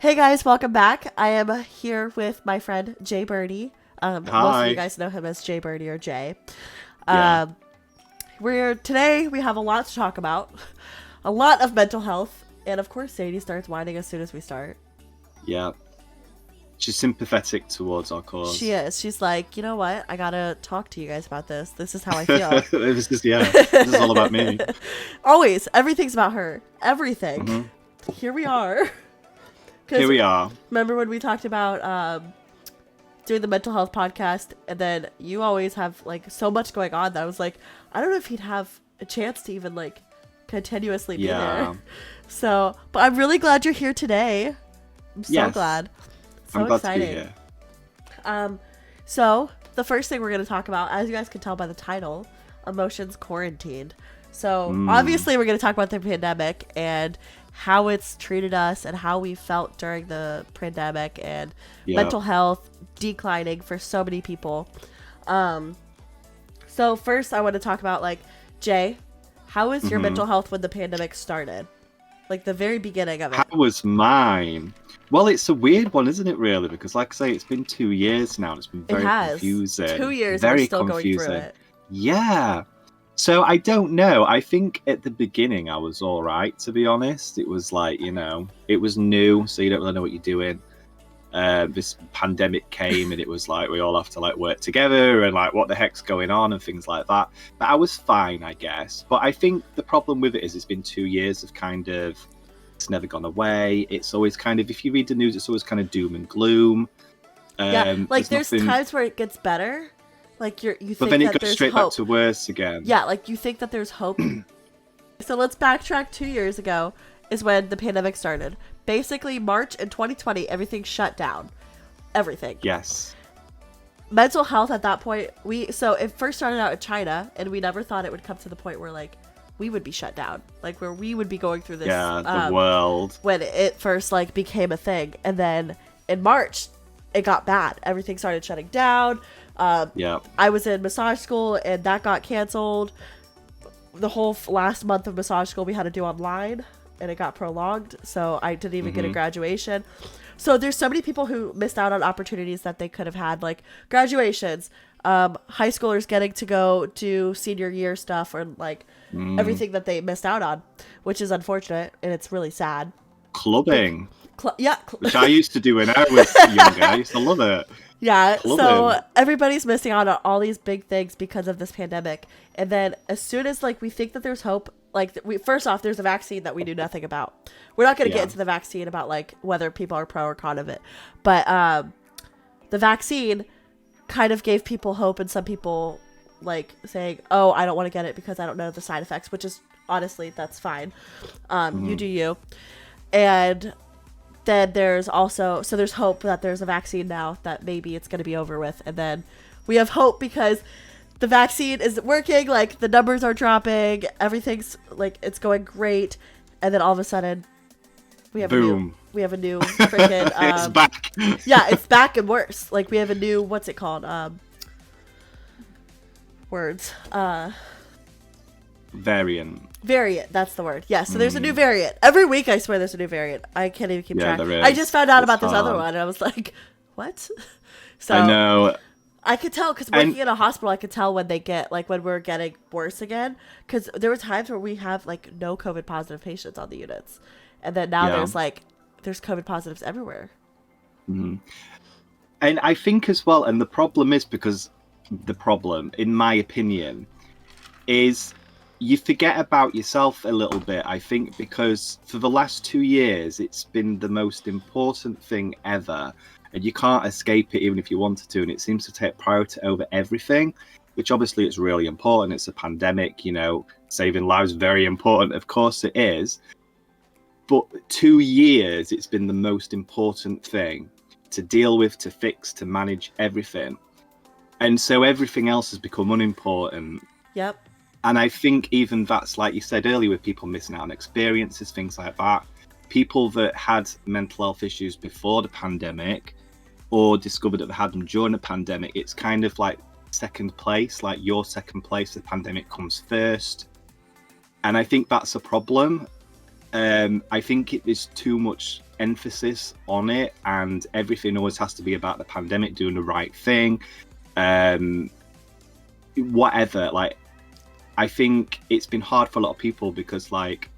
Hey guys, welcome back. I am here with my friend Jay Birdie. Most of you Hi. guys know him as Jay Birdie or Jay. Yeah. Um, we have a lot to talk about, a lot of mental health, and of course Sadie starts whining as soon as we start. Yeah. She's sympathetic towards our She cause. is. She's like, you know what? I gotta talk to you guys about this. This is how I feel. It was just, yeah. This is all about me. Always, everything's about her. Everything. hmm Here we are. Here Because we are. remember when we talked about doing the mental health podcast, and then you always have like so much going on that I was like, I don't know if he'd have a chance to even like continuously be there. Yeah. So, but I'm really glad you're here today. I'm so Yes. glad. So I'm glad to be exciting. here. So the first thing we're going to talk about, as you guys can tell by the title, emotions quarantined. So obviously we're going to talk about the pandemic and how it's treated us and how we felt during the pandemic and Yeah. mental health declining for so many people. So first I want to talk about like, Jay, how was your mental health when the pandemic started? Like the very beginning of it. How was mine? Well, it's a weird one, isn't it, really? Because, like I say, it's been 2 years now. And it's been It very has. confusing. 2 years and we're Very still going through confusing. it. Yeah. So I don't know. I think at the beginning I was all right, to be honest. It was like, it was new, so you don't really know what you're doing. This pandemic came and it was like we all have to like work together and like what the heck's going on and things like that. But I was fine, I guess. But I think the problem with it is it's been 2 years of kind of it's never gone away. It's always kind of, if you read the news, it's always kind of doom and gloom. Yeah, like there's nothing, times where it gets better. Like you but think then it that goes there's straight back hope. to worse again. Yeah, like you think that there's hope. So let's backtrack 2 years ago is when the pandemic started. Basically, March in 2020, everything shut down. Everything. Yes. Mental health at that point, so it first started out in China, and we never thought it would come to the point where like we would be shut down, like where we would be going through this. Yeah, the world. When it first like became a thing, and then in March, it got bad. Everything started shutting down. Yeah. I was in massage school, and that got canceled. The whole last month of massage school we had to do online, and it got prolonged, so I didn't even get a graduation. So there's so many people who missed out on opportunities that they could have had, like graduations, high schoolers getting to go do senior year stuff, or like everything that they missed out on, which is unfortunate, and it's really sad. Clubbing, Yeah. which I used to do when I was younger. I used to love it. Yeah, Clubbing. so everybody's missing out on all these big things because of this pandemic. And then as soon as like we think that there's hope, like first off, there's a vaccine that we knew nothing about. We're not going to Yeah. get into the vaccine about like whether people are pro or con of it. But the vaccine kind of gave people hope, and some people like saying, "Oh, I don't want to get it because I don't know the side effects," which is honestly that's fine. You do you. And then there's also, so there's hope that there's a vaccine now that maybe it's going to be over with. And then we have hope because the vaccine is working, like the numbers are dropping, everything's like it's going great. And then all of a sudden we have Boom. a new freaking It's back. yeah, it's back and worse. Like we have a new, what's it called? Words. Variant, that's the word. Yeah, so there's a new variant. Every week I swear there's a new variant. I can't even keep Yeah, track. there I is. just found out It's about this other hard. one, and I was like, what? So I know. I could tell, because working in a hospital, I could tell when they get, like, when we're getting worse again. Because there were times where we have, like, no COVID positive patients on the units. And then now Yeah. there's COVID positives everywhere. And I think as well, and the problem is because the problem, in my opinion, is you forget about yourself a little bit, I think, because for the last 2 years, it's been the most important thing ever. And you can't escape it even if you wanted to. And it seems to take priority over everything, which obviously is really important. It's a pandemic, saving lives, very important. Of course it is. But 2 years, it's been the most important thing to deal with, to fix, to manage everything. And so everything else has become unimportant. Yep. And I think even that's, like you said earlier, with people missing out on experiences, things like that. People that had mental health issues before the pandemic or discovered that they had them during the pandemic, it's kind of like second place, like your second place. The pandemic comes first. And I think that's a problem. I think there's too much emphasis on it, and everything always has to be about the pandemic, doing the right thing, whatever. Like, I think it's been hard for a lot of people because, like,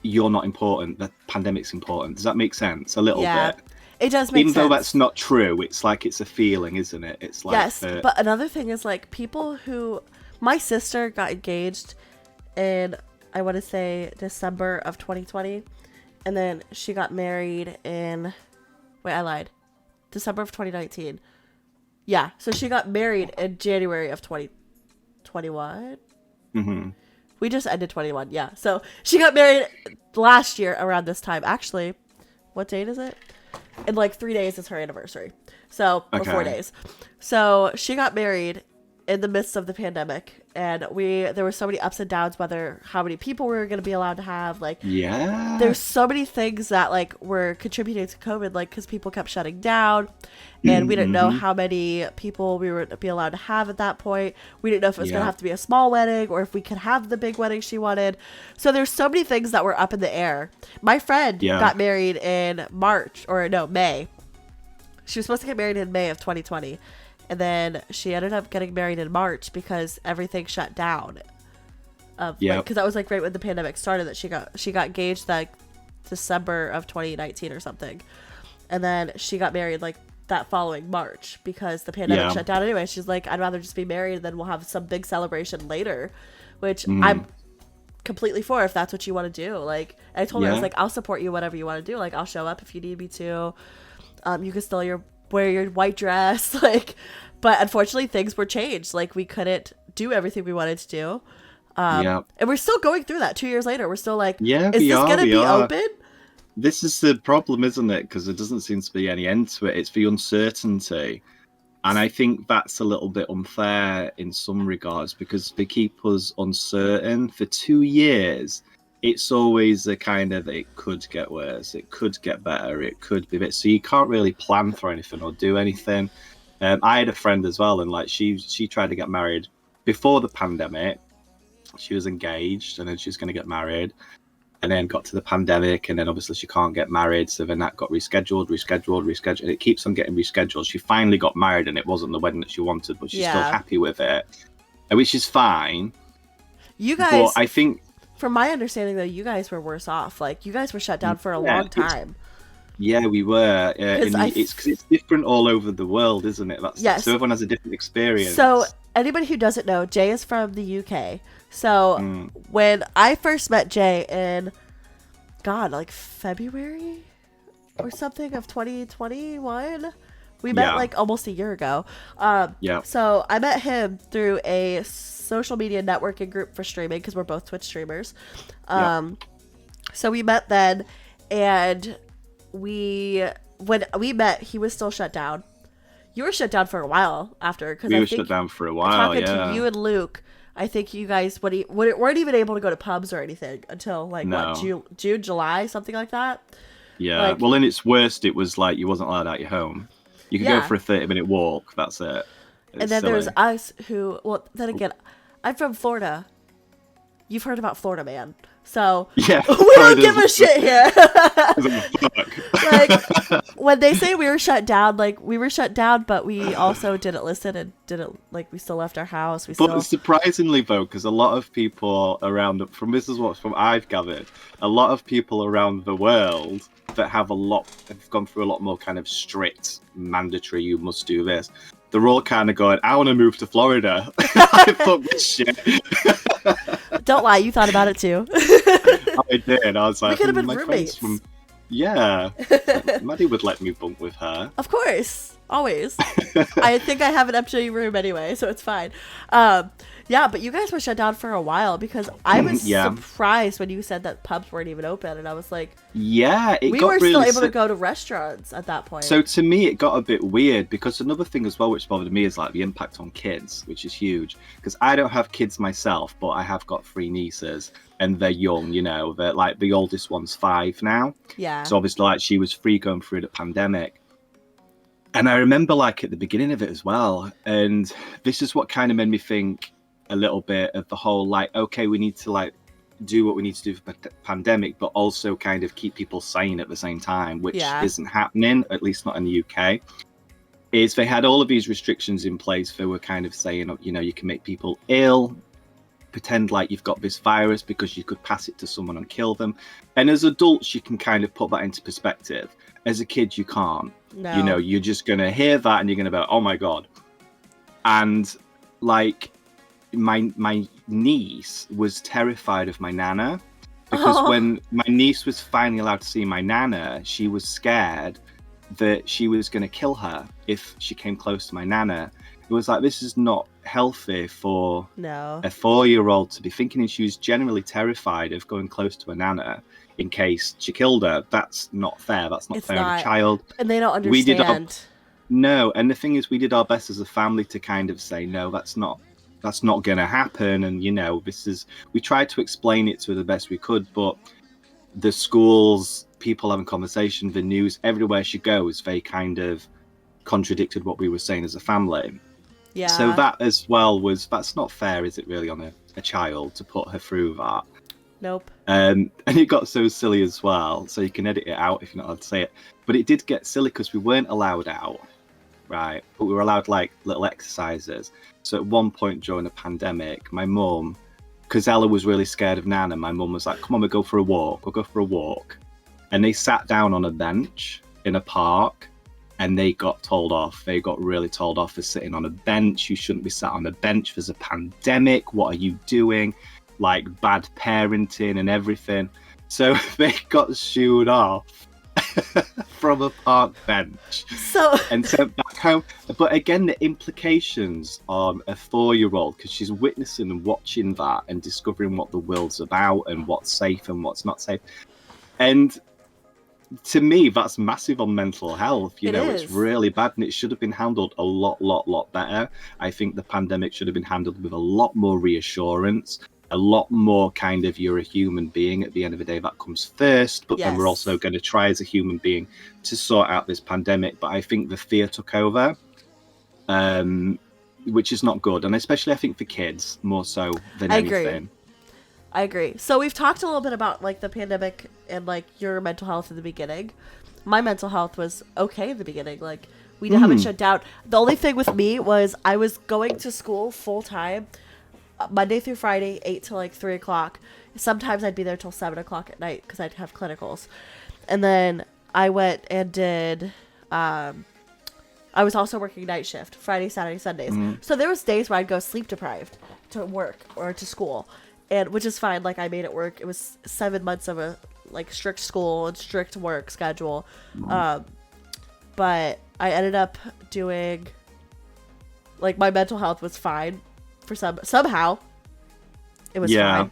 you're not important, the pandemic's important. Does that make sense? A little bit. It does make Even sense. though that's not true, it's like it's a feeling, isn't it? It's like yes, but another thing is, like, people who... My sister got engaged in, I want to say, December of 2020. And then she got married in... Wait, I lied. December of 2019. Yeah, so she got married in January of 2021. Mm-hmm. We just ended 21, yeah. So she got married last year around this time. Actually, what date is it? In like 3 days is her anniversary. So, or 4 days. So she got married in the midst of the pandemic, and there were so many ups and downs, whether how many people we were going to be allowed to have, like, there's so many things that, like, were contributing to COVID, like, because people kept shutting down, and we didn't know how many people we were to be allowed to have at that point. We didn't know if it was going to have to be a small wedding or if we could have the big wedding she wanted. So there's so many things that were up in the air. My friend got married in May. She was supposed to get married in May of 2020. And then she ended up getting married in March because everything shut down. Because that was, like, right when the pandemic started, that she got engaged, like, December of 2019 or something. And then she got married, like, that following March because the pandemic shut down anyway. She's like, I'd rather just be married and then we'll have some big celebration later, which I'm completely for if that's what you want to do. Like, I told her, I was like, I'll support you whatever you want to do. Like, I'll show up if you need me to. You can still wear your white dress, like, but unfortunately things were changed. Like, we couldn't do everything we wanted to do. And we're still going through that 2 years later. We're still like, is this going to be open? This is the problem, isn't it? Because there doesn't seem to be any end to it. It's the uncertainty. And I think that's a little bit unfair in some regards because they keep us uncertain for 2 years. It's always a kind of, it could get worse, it could get better, it could be a bit. So you can't really plan for anything or do anything. I had a friend as well, and like she tried to get married before the pandemic. She was engaged, and then she was going to get married, and then got to the pandemic, and then obviously she can't get married. So then that got rescheduled. And it keeps on getting rescheduled. She finally got married, and it wasn't the wedding that she wanted, but she's still happy with it, which is fine. You guys, but I think, from my understanding, though, you guys were worse off. Like, you guys were shut down for a long time. Yeah, we were. It's different all over the world, isn't it? So everyone has a different experience. So anybody who doesn't know, Jay is from the UK. So when I first met Jay in, like February or something of 2021, we met like almost a year ago. So I met him through a social media networking group for streaming because we're both Twitch streamers. So we met then, and when we met, he was still shut down. You were shut down for a while after, because we were shut down for a while. Talking to you and Luke, I think you guys weren't even able to go to pubs or anything until like June, July, something like that. Yeah. Like, well, in its worst, it was like you wasn't allowed out your home. You could go for a 30-minute walk. That's it. And then there's us who. Well, then again, I'm from Florida. You've heard about Florida Man. So we don't give a shit here. Like, when they say we were shut down, like, we were shut down, but we also didn't listen and didn't, like, we still left our house. But surprisingly, though, because a lot of people around, I've gathered, a lot of people around the world that have gone through a lot more kind of strict, mandatory, you must do this. They're all kind of going, I want to move to Florida. I thought this shit. Don't lie, you thought about it too. I did. I was like, we could have been roommates. Yeah. Maddie would let me bunk with her. Of course. Always. I think I have an empty room anyway, so it's fine. Yeah, but you guys were shut down for a while because I was surprised when you said that pubs weren't even open, and I was like, yeah, we were still able to go to restaurants at that point. So to me, it got a bit weird because another thing as well which bothered me is like the impact on kids, which is huge. Because I don't have kids myself, but I have got 3 nieces, and they're young. You know, they're like the oldest one's 5 now. Yeah. So obviously, like, she was free going through the pandemic. And I remember, like, at the beginning of it as well, and this is what kind of made me think a little bit of the whole, like, okay, we need to, like, do what we need to do for the pandemic, but also kind of keep people sane at the same time, which isn't happening, at least not in the UK. Is they had all of these restrictions in place. They were kind of saying, you know, you can make people ill, pretend like you've got this virus because you could pass it to someone and kill them. And as adults, you can kind of put that into perspective. As a kid, you can't. No. You know, you're just going to hear that and you're going to be, oh my God. And like my niece was terrified of my nana, because when my niece was finally allowed to see my nana, she was scared that she was going to kill her if she came close to my nana. It was like, this is not healthy for a 4-year-old to be thinking, and she was generally terrified of going close to a nana in case she killed her. That's not fair. That's not fair on a child. And they don't understand. No, and the thing is, we did our best as a family to kind of say, no, that's not going to happen. And, you know, we tried to explain it to her the best we could, but the schools, people having conversation, the news, everywhere she goes, they kind of contradicted what we were saying as a family. Yeah. So that as well that's not fair, is it really, on a child to put her through that? Nope. And it got so silly as well. So you can edit it out if you're not allowed to say it. But it did get silly because we weren't allowed out, right? But we were allowed like little exercises. So at one point during the pandemic, my mum, because Ella was really scared of Nana, my mum was like, come on, we'll go for a walk. We'll go for a walk. And they sat down on a bench in a park. And they got told off. They got really told off for sitting on a bench. You shouldn't be sat on a bench. There's a pandemic. What are you doing? Like bad parenting and everything. So they got shooed off from a park bench and sent back home. But again, the implications on a 4-year-old, because she's witnessing and watching that and discovering what the world's about and what's safe and what's not safe. And to me, that's massive on mental health. It's really bad, and it should have been handled a lot better. I think the pandemic should have been handled with a lot more reassurance, a lot more kind of, you're a human being. At the end of the day, that comes first, but then we're also going to try as a human being to sort out this pandemic. But I think the fear took over, which is not good, and especially I think for kids more so than anything. I agree. So we've talked a little bit about like the pandemic and like your mental health in the beginning. My mental health was okay in the beginning. Like we haven't shut down. The only thing with me was I was going to school full time, Monday through Friday, 8 to like 3 o'clock. Sometimes I'd be there till 7 o'clock at night because I'd have clinicals. And then I went and did, I was also working night shift, Friday, Saturday, Sundays. So there was days where I'd go sleep deprived to work or to school. And which is fine. Like I made it work. It was 7 months of a like strict school and strict work schedule. But I ended up doing like my mental health was fine for somehow. It was fine.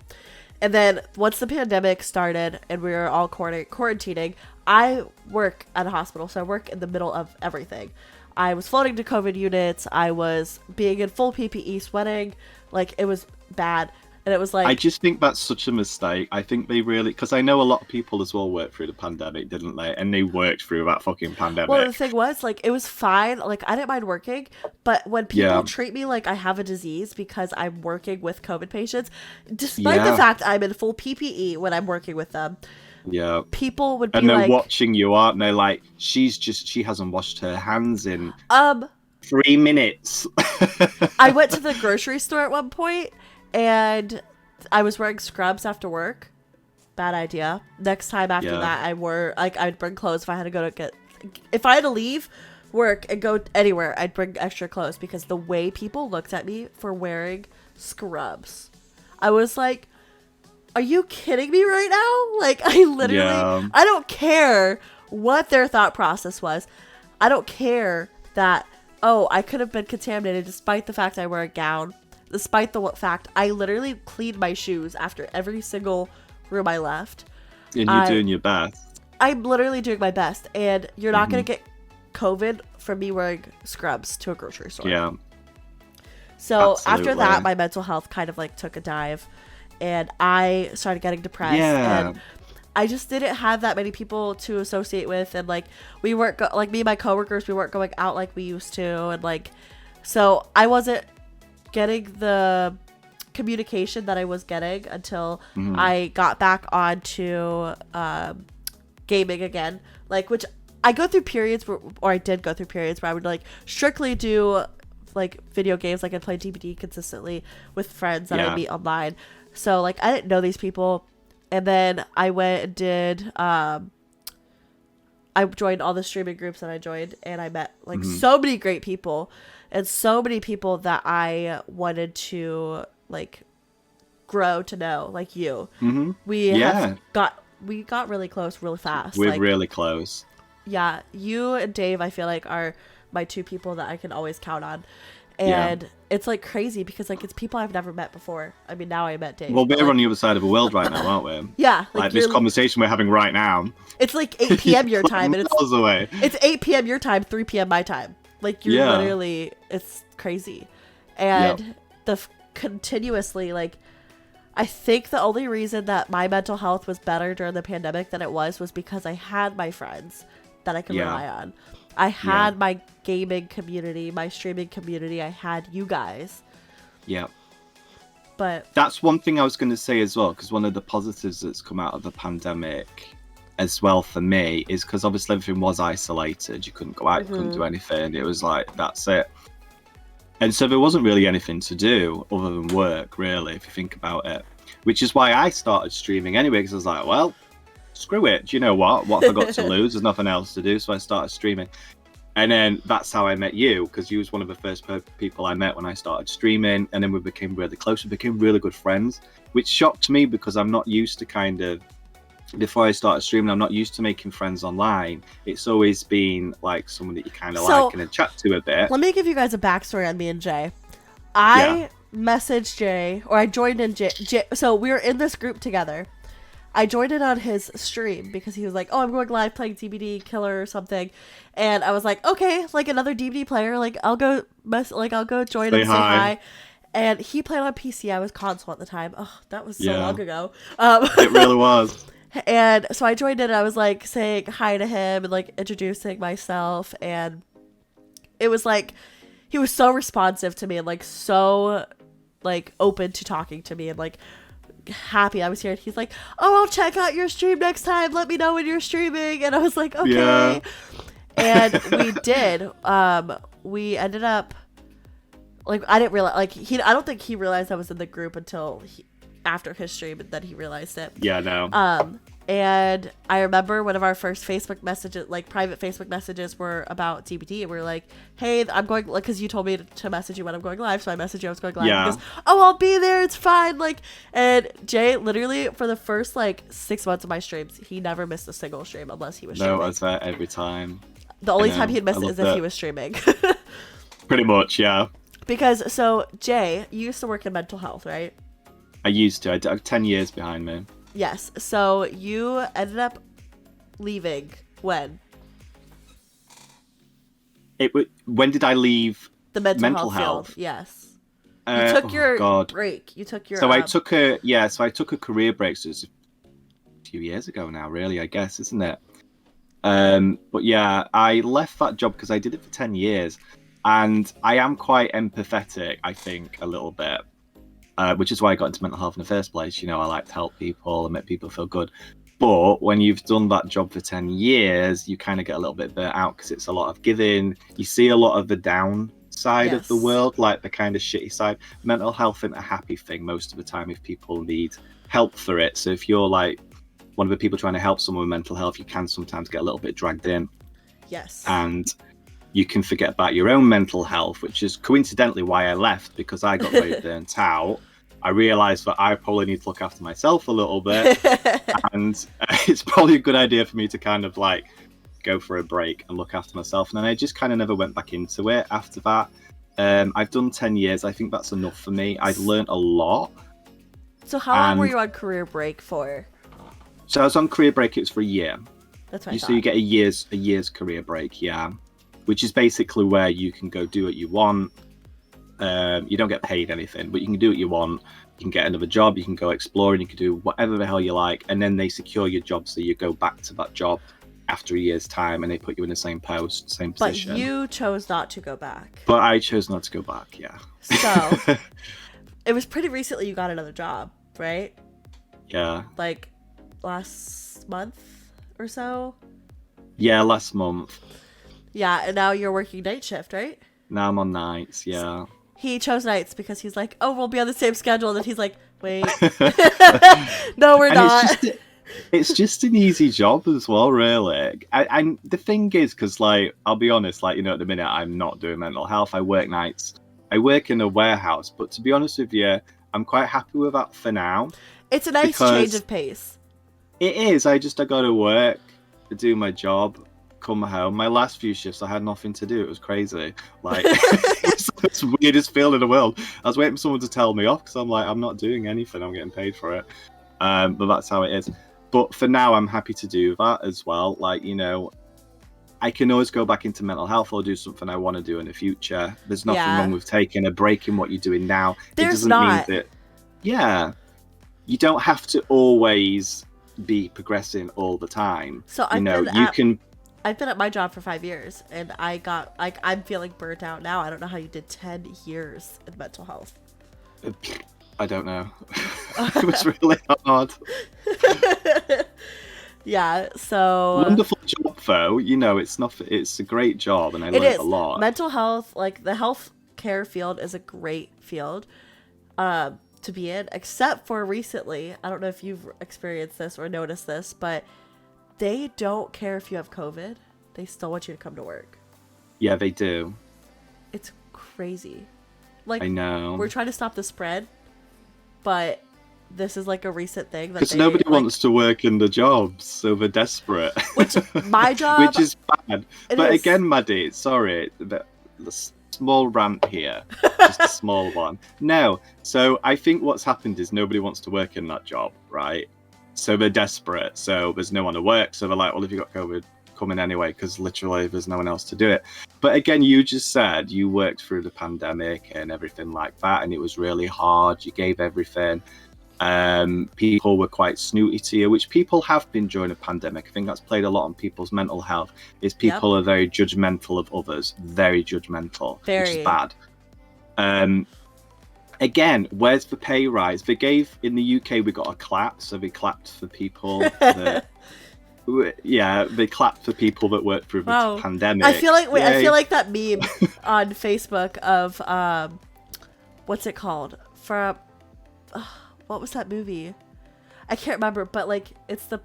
And then once the pandemic started and we were all quarantining, I work at a hospital, so I work in the middle of everything. I was floating to COVID units. I was being in full PPE, sweating. Like it was bad. And it was like, I just think that's such a mistake. I think they really, because I know a lot of people as well worked through the pandemic, didn't they? And they worked through that fucking pandemic. Well, the thing was, like, it was fine. Like, I didn't mind working. But when people treat me like I have a disease because I'm working with COVID patients, despite the fact I'm in full PPE when I'm working with them, people would be like... And they're watching you, aren't they? Like, she hasn't washed her hands in 3 minutes. I went to the grocery store at one point, and I was wearing scrubs after work. Bad idea. Next time after that, I'd bring clothes if I had to if I had to leave work and go anywhere, I'd bring extra clothes because the way people looked at me for wearing scrubs, I was like, are you kidding me right now? Like, I literally, I don't care what their thought process was. I don't care that, I could have been contaminated despite the fact I wear a gown. Despite the fact I literally cleaned my shoes after every single room I left. And you're doing your best. I'm literally doing my best. And you're not going to get COVID from me wearing scrubs to a grocery store. Yeah. So after that, my mental health kind of like took a dive. And I started getting depressed. Yeah. And I just didn't have that many people to associate with. And like we weren't, like me and my coworkers, we weren't going out like we used to. And like, so I wasn't getting the communication that I was getting until I got back onto gaming again. Like, which I go through periods where, or I did go through periods where I would like strictly do like video games. Like I'd play DBD consistently with friends that I meet online. So like I didn't know these people, and then I went and did I joined all the streaming groups that I joined, and I met like so many great people and so many people that I wanted to like grow to know, like you. We got really close really fast. We're like, really close. Yeah, you and Dave, I feel like, are my two people that I can always count on. And it's like crazy because like it's people I've never met before. I mean, now I met Dave. Well, we're like, on the other side of the world right now, aren't we? Yeah, like this conversation we're having right now. It's like 8 p.m. your time, and it's away. It's 8 p.m. your time, 3 p.m. my time. Like you're literally, it's crazy, and continuously like. I think the only reason that my mental health was better during the pandemic than it was because I had my friends that I could rely on. I had my gaming community, my streaming community. I had you guys. Yeah. But that's one thing I was going to say as well, because one of the positives that's come out of the pandemic as well for me is because obviously everything was isolated. You couldn't go out, you couldn't do anything. It was like, that's it. And so there wasn't really anything to do other than work, really, if you think about it. Which is why I started streaming anyway, because I was like, well, screw it. Do you know what? What have I got to lose? There's nothing else to do. So I started streaming. And then that's how I met you, because you was one of the first people I met when I started streaming. And then we became really close. We became really good friends, which shocked me because I'm not used to kind of, before I started streaming, I'm not used to making friends online. It's always been like someone that you kind of like and chat to a bit. Let me give you guys a backstory on me and Jay. I messaged Jay, or I joined in Jay. So we were in this group together. I joined in on his stream because he was like, oh, I'm going live playing DBD Killer or something. And I was like, okay, like another DBD player. Like I'll go join and say hi. And he played on PC. I was console at the time. Oh, that was so long ago. It really was. And so I joined in and I was like saying hi to him and like introducing myself, and it was like he was so responsive to me and like so like open to talking to me and like happy I was here. And he's like, oh, I'll check out your stream next time, let me know when you're streaming. And I was like, okay. And we did. We ended up like, I didn't realize, like I don't think he realized I was in the group until after his stream, and then he realized it. And I remember one of our first Facebook messages, like private Facebook messages, were about DBD, and we were like, hey, I'm going, like, because you told me to message you when I'm going live, so I messaged you I was going live. He goes, oh, I'll be there, it's fine. Like, and Jay, literally for the first like 6 months of my streams, he never missed a single stream unless he was streaming. No, I was there every time. The only time he'd miss it is if he was streaming. Pretty much, yeah. Because, so Jay, you used to work in mental health, right? I used to. I have 10 years behind me. Yes. So you ended up leaving when? When did I leave the mental health field? Yes. You took your break. You took your. So I took a career break. So it's a few years ago now, really, I guess, isn't it? But yeah, I left that job because I did it for 10 years. And I am quite empathetic, I think, a little bit. Which is why I got into mental health in the first place. You know, I like to help people and make people feel good. But when you've done that job for 10 years, you kind of get a little bit burnt out because it's a lot of giving. You see a lot of the down side of the world, like the kind of shitty side. Mental health isn't a happy thing most of the time if people need help for it. So if you're like one of the people trying to help someone with mental health, you can sometimes get a little bit dragged in. Yes. And you can forget about your own mental health, which is coincidentally why I left, because I got very burnt out. I realized that I probably need to look after myself a little bit. And it's probably a good idea for me to kind of like go for a break and look after myself. And then I just kind of never went back into it after that. I've done 10 years. I think that's enough for me. I've learned a lot. So how long were you on career break for? So I was on career break. It was for a year. That's what I thought. So you get a year's career break, yeah. Which is basically where you can go do what you want. You don't get paid anything, but you can do what you want. You can get another job, you can go explore, and you can do whatever the hell you like. And then they secure your job, so you go back to that job after a year's time, and they put you in the same post, same position. But you chose not to go back. But I chose not to go back, yeah. So, it was pretty recently you got another job, right? Yeah. Like last month or so. Yeah, last month. Yeah, and now you're working night shift, right? Now I'm on nights, yeah. He chose nights because he's like, oh, we'll be on the same schedule. And then he's like, wait, no, we're And not. it's just an easy job as well, really. And the thing is, because, like, I'll be honest, like, you know, at the minute, I'm not doing mental health. I work nights. I work in a warehouse. But to be honest with you, I'm quite happy with that for now. It's a nice change of pace. It is. I go to work, do my job, come home. My last few shifts, I had nothing to do. It was crazy. Like, it's the weirdest feeling in the world. I was waiting for someone to tell me off because I'm like, I'm not doing anything. I'm getting paid for it. But that's how it is. But for now, I'm happy to do that as well. Like, you know, I can always go back into mental health or do something I want to do in the future. There's nothing wrong with taking a break in what you're doing now. There's it doesn't not. mean that, yeah, you don't have to always be progressing all the time. So I've been at my job for 5 years, and I'm feeling burnt out now. I don't know how you did 10 years in mental health. I don't know. It was really hard. Yeah, so wonderful job though. You know, it's a great job, and I learned a lot. Mental health, like the healthcare field, is a great field to be in, except for recently. I don't know if you've experienced this or noticed this, but they don't care if you have COVID. They still want you to come to work. Yeah, they do. It's crazy. Like, I know. We're trying to stop the spread, but this is like a recent thing. Because nobody wants to work in the jobs, so they're desperate. Which, my job... Which is bad. But again, Maddie, sorry, the small rant here. Just a small one. No, so I think what's happened is nobody wants to work in that job, right? So they're desperate. So there's no one to work. So they're like, well, if you got COVID, come in anyway, because literally there's no one else to do it. But again, you just said you worked through the pandemic and everything like that, and it was really hard. You gave everything. People were quite snooty to you, which people have been during a pandemic. I think that's played a lot on people's mental health, is people are very judgmental of others, very judgmental, which is bad. Again, where's the pay rise? They gave, in the UK, we got a clap, so they clapped for people that... Yeah, they clapped for people that worked through the pandemic. I feel like that meme on Facebook of what's it called? From what was that movie? I can't remember, but like it's the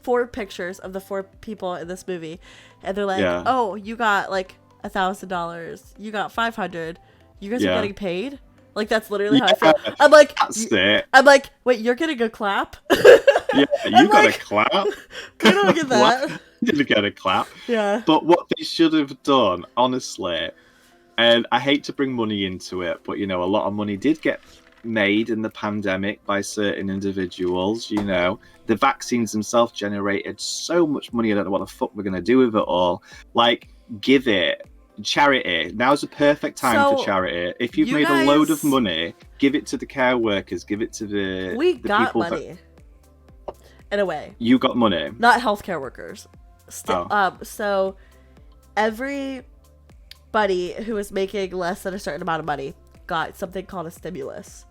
4 pictures of the 4 people in this movie, and they're like, "Oh, you got like $1,000. You got 500. You guys are getting paid." Like that's literally how I feel. I'm like, that's it. I'm like, wait, you're getting a clap? Yeah, you got a clap. I don't get that. You didn't get a clap. Yeah. But what they should have done, honestly, and I hate to bring money into it, but you know, a lot of money did get made in the pandemic by certain individuals. You know, the vaccines themselves generated so much money. I don't know what the fuck we're gonna do with it all. Like, give it. Charity. Now's the perfect time for charity. If you've made a load of money, give it to the care workers, give it to the got people money in a way. You got money, not healthcare workers. Still, so everybody who was making less than a certain amount of money got something called a stimulus.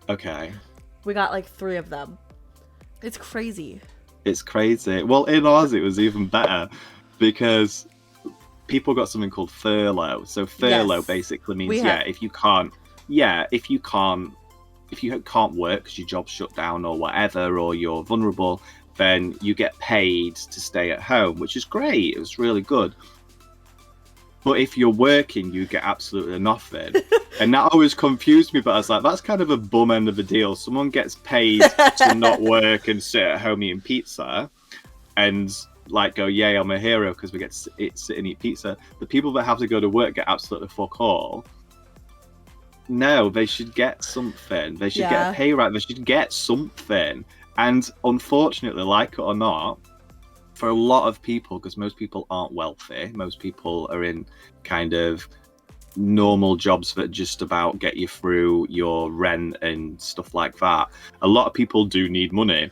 Okay, we got like 3 of them. It's crazy. It's crazy. Well, in ours it was even better because people got something called furlough. So furlough basically means if you can't work because your job's shut down or whatever, or you're vulnerable, then you get paid to stay at home, which is great. It was really good. But if you're working, you get absolutely nothing. And that always confused me, but I was like, that's kind of a bum end of the deal. Someone gets paid to not work and sit at home eating pizza and like go, yay, I'm a hero because we get to sit and eat pizza. The people that have to go to work get absolutely fuck all. No, they should get something. They should get a pay rise. They should get something. And unfortunately, like it or not, for a lot of people, because most people aren't wealthy, most people are in kind of normal jobs that just about get you through your rent and stuff like that. A lot of people do need money.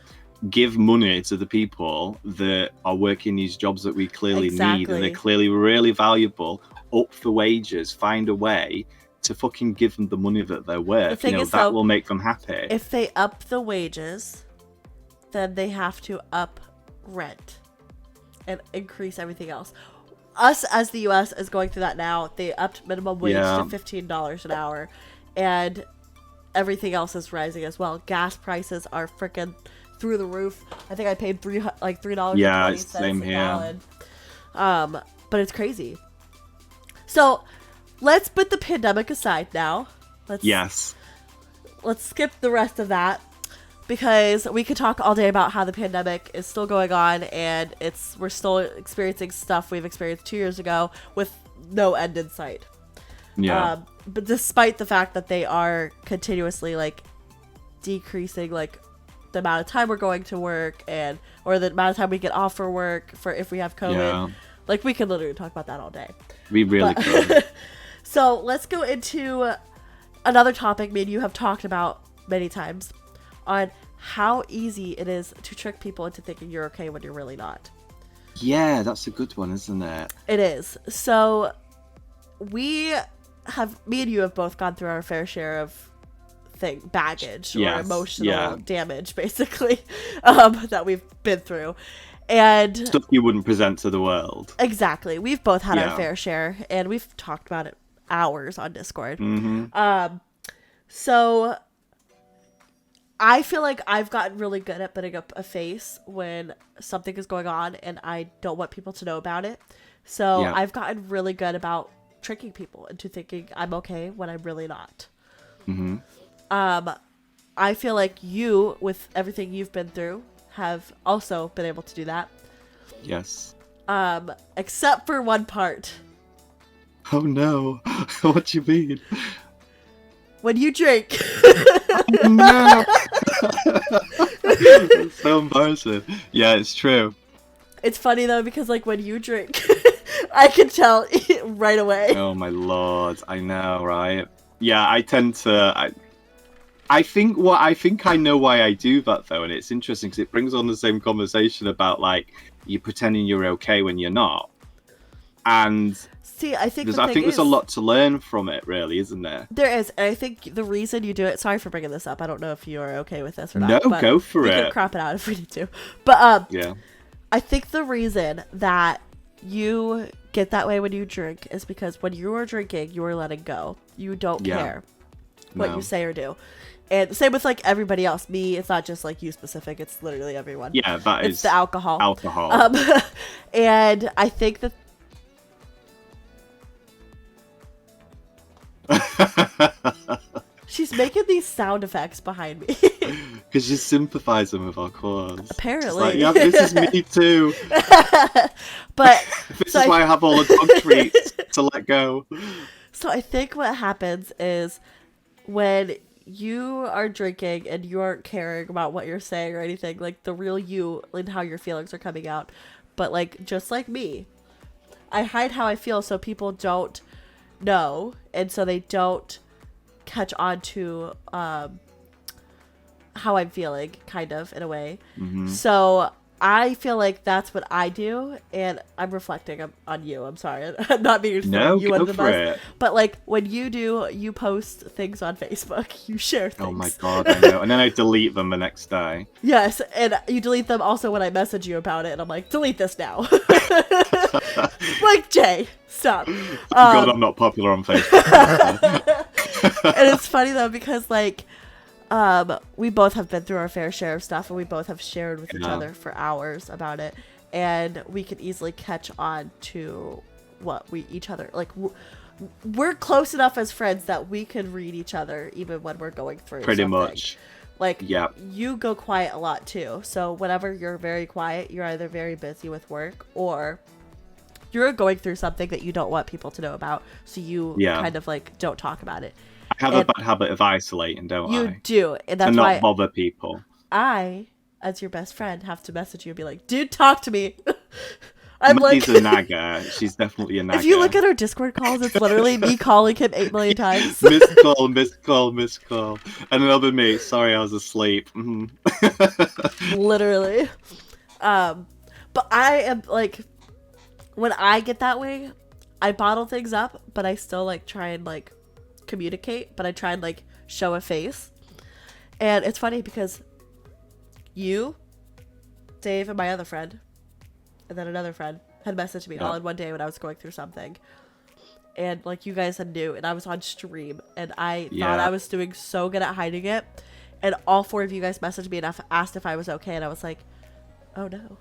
Give money to the people that are working these jobs that we clearly need, and they're clearly really valuable. Up for wages, find a way to fucking give them the money that they're worth. thing is, that though, will make them happy. If they up the wages, then they have to up rent and increase everything else. Us as the U.S. is going through that now. They upped minimum wage to $15 an hour, and everything else is rising as well. Gas prices are freaking through the roof. I think I paid $3. Yeah, it's same here. But it's crazy. So let's put the pandemic aside now. Let's skip the rest of that, because we could talk all day about how the pandemic is still going on, and we're still experiencing stuff we've experienced 2 years ago with no end in sight. Yeah. But despite the fact that they are continuously like decreasing like the amount of time we're going to work or the amount of time we get off for work for if we have COVID. Yeah. Like, we could literally talk about that all day. We really could. So let's go into another topic me and you have talked about many times, on how easy it is to trick people into thinking you're okay when you're really not. Yeah, that's a good one, isn't it? It is. So me and you have both gone through our fair share of baggage or emotional damage, basically, that we've been through. And stuff you wouldn't present to the world. Exactly. We've both had our fair share, and we've talked about it hours on Discord. Mm-hmm. So I feel like I've gotten really good at putting up a face when something is going on and I don't want people to know about it. So I've gotten really good about tricking people into thinking I'm okay when I'm really not. Mm-hmm. I feel like you, with everything you've been through, have also been able to do that. Yes. Except for one part. Oh no. What do you mean? When you drink. Oh, no. It's so embarrassing. Yeah, it's true. It's funny though, because like when you drink, I can tell right away. Oh my lord, I know, right? Yeah, I tend to. I think I know why I do that though, and it's interesting because it brings on the same conversation about like you pretending you're okay when you're not. And see, I think there's a lot to learn from it, really, isn't there? There is, and I think the reason you do it. Sorry for bringing this up. I don't know if you are okay with this or not. No, go for it. We can crop it out if we need to. But yeah, I think the reason that you get that way when you drink is because when you are drinking, you are letting go. You don't care what you say or do. And same with like everybody else. Me, it's not just like you specific. It's literally everyone. Yeah, it's the alcohol. And I think that. She's making these sound effects behind me. Because she's sympathizing with our cause. Apparently. Like, yeah, this is me too. But this is why I have all the dog treats to let go. So I think what happens is when you are drinking and you aren't caring about what you're saying or anything, like the real you and how your feelings are coming out. But like, just like me, I hide how I feel so people don't know, and so they don't catch on to how I'm feeling, kind of, in a way. Mm-hmm. So I feel like that's what I do, and I'm reflecting on you. I'm sorry. I'm not being you under the bus. But like when you post things on Facebook, you share things. Oh my god, I know. And then I delete them the next day. Yes, and you delete them also when I message you about it, and I'm like, delete this now. Like, Jay, stop. God, I'm not popular on Facebook. And it's funny though, because like we both have been through our fair share of stuff, and we both have shared with each other for hours about it, and we can easily catch on to what we each other like. We're close enough as friends that we can read each other even when we're going through pretty something. Much. Like, you go quiet a lot too, so whenever you're very quiet, you're either very busy with work or you're going through something that you don't want people to know about, so you kind of like don't talk about it. I have a bad habit of isolating, don't I? You do, and that's and why not bother people. I, as your best friend, have to message you and be like, dude, talk to me. Maddie's a nagger. She's definitely a nagger. If you look at our Discord calls, it's literally me calling him 8 million times. Missed call. And another me. Sorry, I was asleep. Mm-hmm. Literally. But I am like, when I get that way, I bottle things up, but I still like try and like communicate, but I try and like show a face. And it's funny because you, Dave, and my other friend, and then another friend had messaged me all in one day when I was going through something. And like you guys had knew, and I was on stream, and I thought I was doing so good at hiding it. And all 4 of you guys messaged me and asked if I was okay, and I was like, oh no.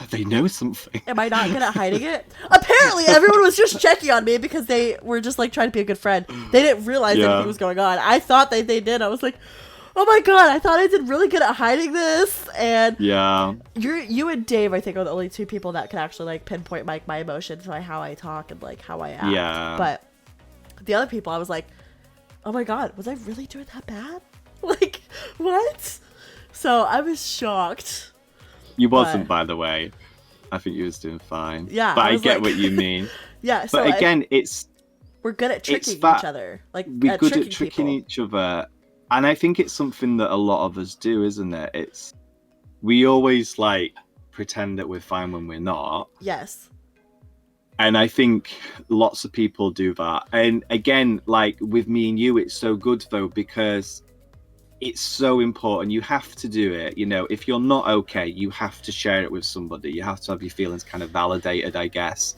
They know something. Am I not good at hiding it? Apparently, everyone was just checking on me because they were just like trying to be a good friend. They didn't realize anything was going on. I thought that they did. I was like, oh my god, I thought I did really good at hiding this. And you and Dave, I think, are the only 2 people that can actually like pinpoint my emotions, like how I talk and like how I act. Yeah. But the other people, I was like, oh my god, was I really doing that bad? Like, what? So I was shocked. You wasn't, by the way. I think you was doing fine. Yeah. But I get what you mean. Yeah. So but again, we're good at tricking each other. Like, we're good at tricking each other. And I think it's something that a lot of us do, isn't it? We always like pretend that we're fine when we're not. Yes. And I think lots of people do that. And again, like with me and you, it's so good though, because it's so important. You have to do it. You know, if you're not okay, you have to share it with somebody. You have to have your feelings kind of validated, I guess.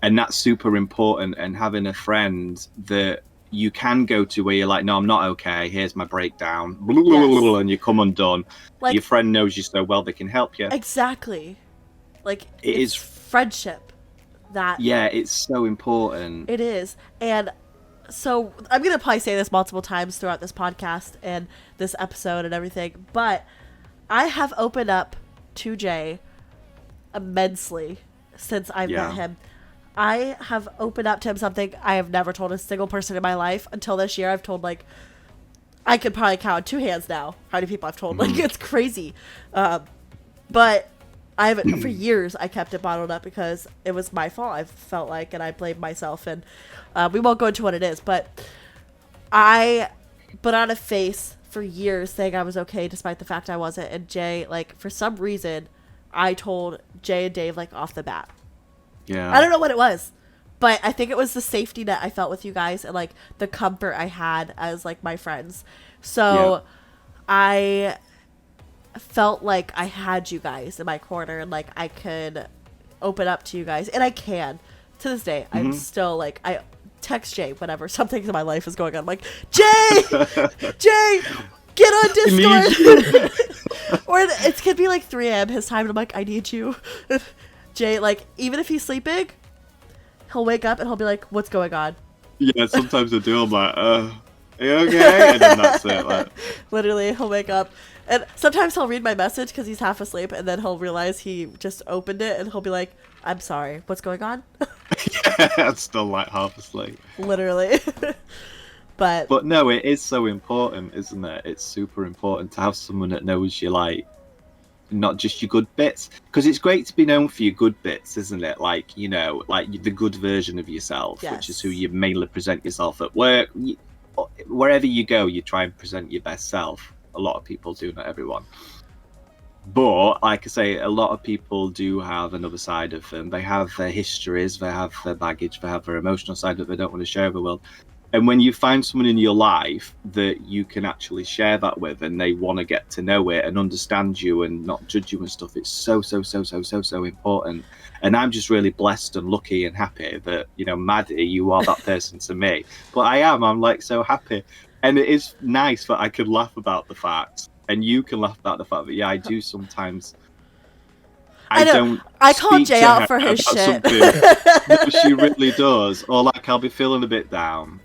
And that's super important. And having a friend that you can go to where you're like, no, I'm not okay. Here's my breakdown. Yes. And you come undone. Like, your friend knows you so well, they can help you. Exactly. Like, it is friendship. It's so important. It is. And so I'm going to probably say this multiple times throughout this podcast and this episode and everything, but I have opened up to Jay immensely since I've met him. I have opened up to him something I have never told a single person in my life until this year. I've told, like, I could probably count on 2 hands now how many people I've told. Like, it's crazy. But I haven't, for years, I kept it bottled up because it was my fault, I felt like, and I blamed myself. And we won't go into what it is, but I put on a face for years saying I was okay despite the fact I wasn't. And Jay, like, for some reason, I told Jay and Dave, like, off the bat. Yeah. I don't know what it was, but I think it was the safety net I felt with you guys and, like, the comfort I had as, like, my friends. So I felt like I had you guys in my corner and, like, I could open up to you guys. And I can. To this day, I'm still, like, I text Jay whenever something in my life is going on. I'm like, Jay! Jay! Get on Discord! Or it could be, like, 3 a.m. his time, and I'm like, I need you. Jay, like, even if he's sleeping, he'll wake up and he'll be like, what's going on? Yeah, sometimes I do. I'm like, are you okay? And then that's it. Like. Literally, he'll wake up. And sometimes he'll read my message because he's half asleep, and then he'll realize he just opened it, and he'll be like, I'm sorry, what's going on? Yeah, I'm still, like, half asleep. Literally. But no, it is so important, isn't it? It's super important to have someone that knows you, like, not just your good bits, because it's great to be known for your good bits, isn't it? Like, you know, like the good version of yourself, which is who you mainly present yourself at work. Wherever you go, you try and present your best self. A lot of people do, not everyone. But like I say, a lot of people do have another side of them. They have their histories, they have their baggage, they have their emotional side that they don't want to share with the world. And when you find someone in your life that you can actually share that with, and they want to get to know it and understand you and not judge you and stuff, it's so important. And I'm just really blessed and lucky and happy that, you know, Maddie, you are that person to me. But I'm like so happy. And it is nice that I can laugh about the fact, and you can laugh about the fact that, I do sometimes. I call Jay out for his shit. No, she really does. Or like, I'll be feeling a bit down.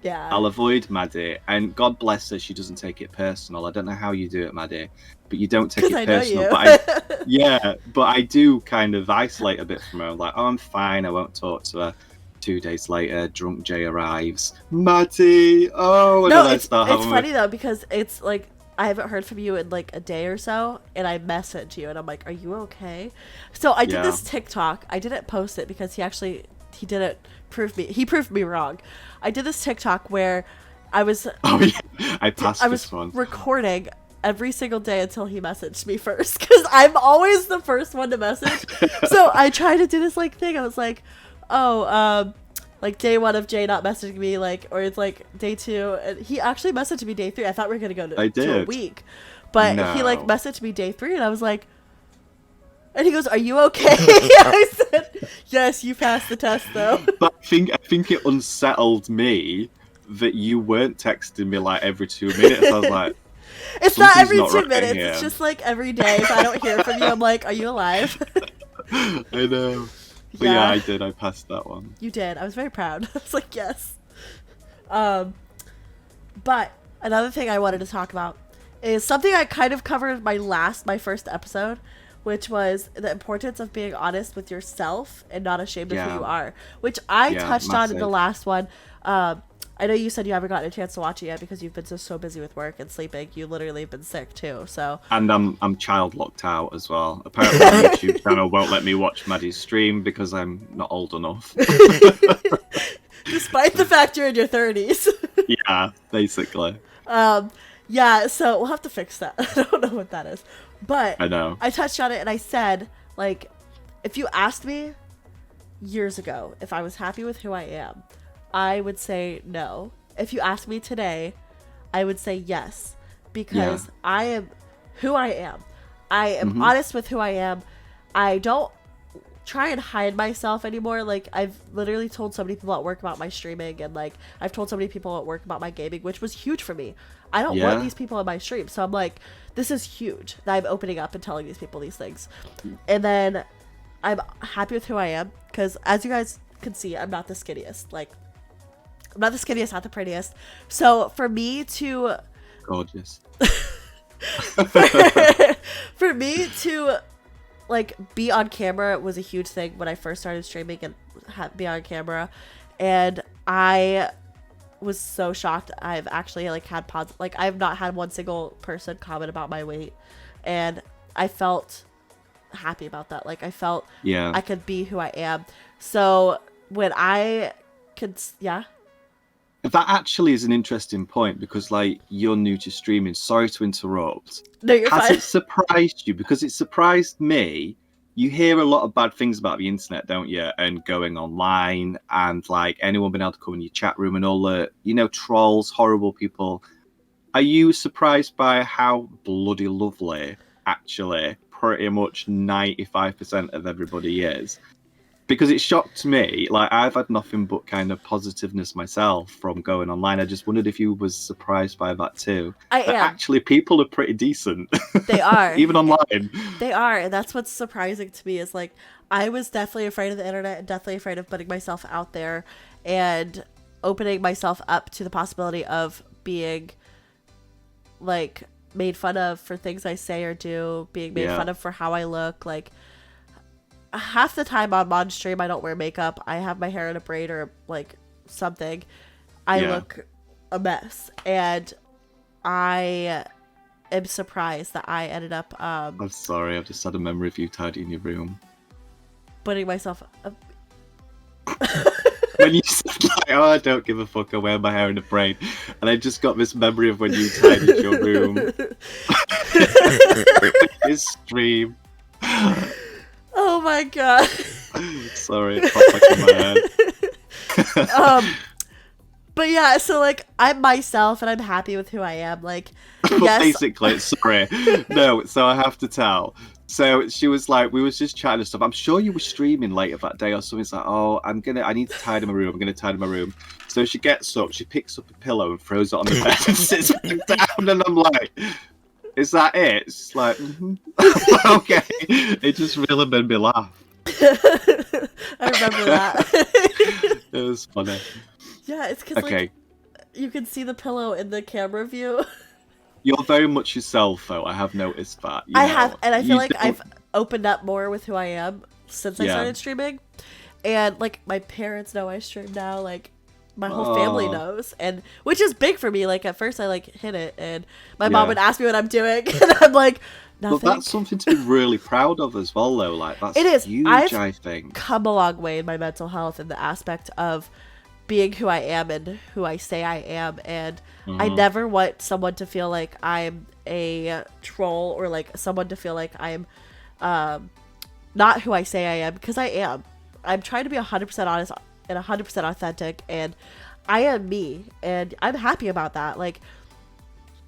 Yeah. I'll avoid Maddie, and God bless her, she doesn't take it personal. I don't know how you do it, Maddie, but you don't take it personal. But I do kind of isolate a bit from her. I'm like, oh, I'm fine, I won't talk to her. 2 days later, drunk Jay arrives. Maddie, it's funny though, because it's like, I haven't heard from you in like a day or so, and I message you and I'm like, are you okay? So I did this TikTok. I didn't post it because he didn't proved me wrong. I did this TikTok where I was I was recording every single day until he messaged me first, because I'm always the first one to message. So I tried to do this like thing. I was like, like day 1 of Jay not messaging me, like, or it's like day 2, and he actually messaged me day 3. I thought we were gonna go to a week, but he like messaged me day 3, and I was like, and he goes, "Are you okay?" I said, "Yes, you passed the test though." But I think it unsettled me that you weren't texting me like every 2 minutes. I was like, it's not every 2 right minutes. here. It's just like every day. If I don't hear from you, I'm like, "Are you alive?" I know. But yeah, I did. I passed that one. You did. I was very proud. I was like, yes. But another thing I wanted to talk about is something I kind of covered in my first episode, which was the importance of being honest with yourself and not ashamed of who you are, which I touched on in the last one. I know you said you haven't gotten a chance to watch it yet because you've been so busy with work and sleeping. You literally have been sick too. So. And I'm child locked out as well. Apparently, my YouTube channel won't let me watch Maddie's stream because I'm not old enough. Despite the fact you're in your 30s. Yeah, basically. Yeah, so we'll have to fix that. I don't know what that is. But I know. I touched on it and I said, like, if you asked me years ago if I was happy with who I am, I would say no. If you ask me today, I would say yes. Because I am who I am. I am honest with who I am. I don't try and hide myself anymore. Like, I've literally told so many people at work about my streaming, and like I've told so many people at work about my gaming, which was huge for me. I don't want these people in my stream, so I'm like, this is huge that I'm opening up and telling these people these things. And then I'm happy with who I am, because as you guys can see, I'm not the skinniest. Like, I'm not the skinniest, not the prettiest. So for me to gorgeous for me to like be on camera was a huge thing when I first started streaming and be on camera, and I was so shocked. I've actually like had I've not had one single person comment about my weight, and I felt happy about that. Like, I felt I could be who I am. So when I could that actually is an interesting point, because like, you're new to streaming. Sorry to interrupt. No, you're fine. Has it surprised you? Because it surprised me. You hear a lot of bad things about the internet, don't you? And going online, and like anyone being able to come in your chat room and all the, trolls, horrible people. Are you surprised by how bloody lovely actually pretty much 95% of everybody is? Because it shocked me. Like, I've had nothing but kind of positiveness myself from going online. I just wondered if you was surprised by that too. I am. Actually, people are pretty decent. They are. Even online. They are. And that's what's surprising to me, is like, I was definitely afraid of the internet and definitely afraid of putting myself out there and opening myself up to the possibility of being like made fun of for things I say or do, being made fun of for how I look. Like, half the time I'm on stream, I don't wear makeup. I have my hair in a braid or like something. I look a mess, and I am surprised that I ended up I'm sorry, I've just had a memory of you tidying your room. putting myself up. When you said like, "Oh, I don't give a fuck, I wear my hair in a braid," and I just got this memory of when you tidied your room. His stream. Oh my god. Sorry, it popped back in my head. But yeah, so like, I'm myself and I'm happy with who I am. Like, yes. Basically, sorry. No, so I have to tell. So she was like, we was just chatting and stuff. I'm sure you were streaming later that day or something. It's like, oh, I need to tidy my room. I'm going to tidy my room. So she gets up, she picks up a pillow and throws it on the bed and sits back down. And I'm like, is that it? It's like, okay. It just really made me laugh. I remember that. It was funny. Yeah, it's because like, you can see the pillow in the camera view. You're very much yourself, though. I have noticed that. I have, and I feel like I've opened up more with who I am since I started streaming. And like, my parents know I stream now. Like, my whole family knows, and which is big for me. Like, at first I like hid it, and my mom would ask me what I'm doing, and I'm like, nothing. But that's something to be really proud of as well, though. Like, that's huge, I think. Come a long way in my mental health in the aspect of being who I am and who I say I am, and I never want someone to feel like I'm a troll, or like someone to feel like I'm not who I say I am, because I am. I'm trying to be 100% honest and 100% authentic, and I am me, and I'm happy about that. Like,